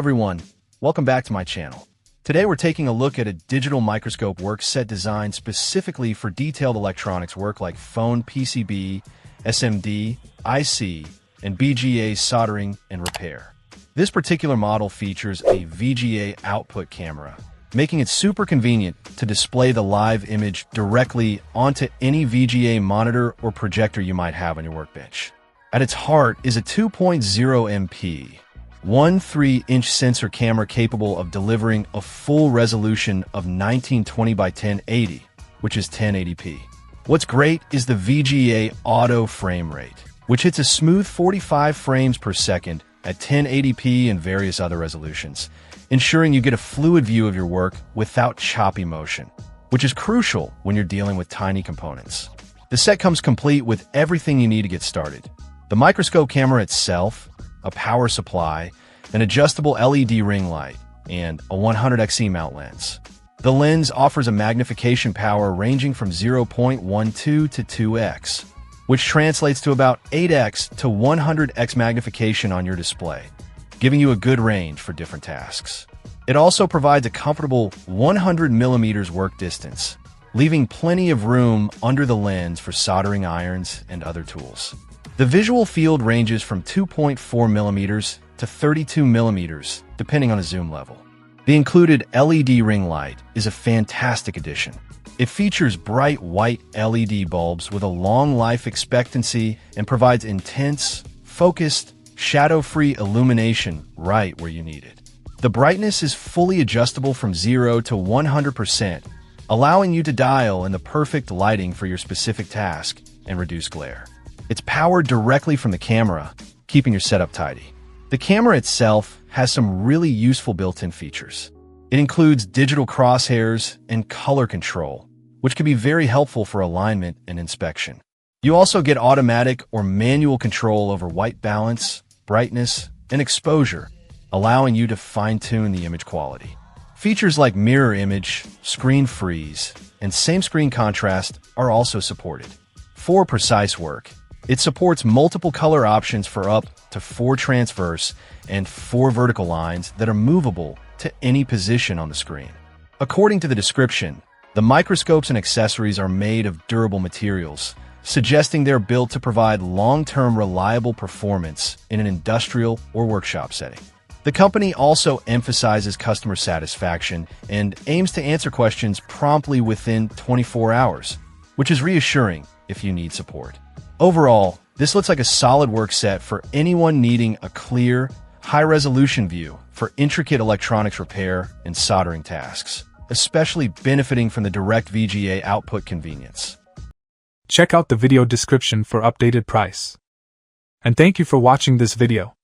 everyone, welcome back to my channel. Today we're taking a look at a digital microscope work set designed specifically for detailed electronics work like phone PCB, SMD, IC, and BGA soldering and repair. This particular model features a VGA output camera, making it super convenient to display the live image directly onto any VGA monitor or projector you might have on your workbench. At its heart is a 2.0 MP, 1.3-inch sensor camera capable of delivering a full resolution of 1920 by 1080, which is 1080p. What's great is the VGA auto frame rate, which hits a smooth 45 frames per second at 1080p and various other resolutions, ensuring you get a fluid view of your work without choppy motion, which is crucial when you're dealing with tiny components. The set comes complete with everything you need to get started: the microscope camera itself, a power supply, an adjustable LED ring light, and a 100xe mount lens. The lens offers a magnification power ranging from 0.12 to 2x, which translates to about 8x to 100x magnification on your display, giving you a good range for different tasks. It also provides a comfortable 100mm work distance, leaving plenty of room under the lens for soldering irons and other tools. The visual field ranges from 2.4mm to 32mm, depending on a zoom level. The included LED ring light is a fantastic addition. It features bright white LED bulbs with a long life expectancy and provides intense, focused, shadow-free illumination right where you need it. The brightness is fully adjustable from 0 to 100%, allowing you to dial in the perfect lighting for your specific task and reduce glare. It's powered directly from the camera, keeping your setup tidy. The camera itself has some really useful built-in features. It includes digital crosshairs and color control, which can be very helpful for alignment and inspection. You also get automatic or manual control over white balance, brightness, and exposure, allowing you to fine-tune the image quality. Features like mirror image, screen freeze, and same-screen contrast are also supported. For precise work, it supports multiple color options for up to 4 transverse and 4 vertical lines that are movable to any position on the screen. According to the description, the microscopes and accessories are made of durable materials, suggesting they're built to provide long-term reliable performance in an industrial or workshop setting. The company also emphasizes customer satisfaction and aims to answer questions promptly within 24 hours, which is reassuring if you need support. Overall, this looks like a solid work set for anyone needing a clear, high-resolution view for intricate electronics repair and soldering tasks, especially benefiting from the direct VGA output convenience. Check out the video description for updated price. And thank you for watching this video.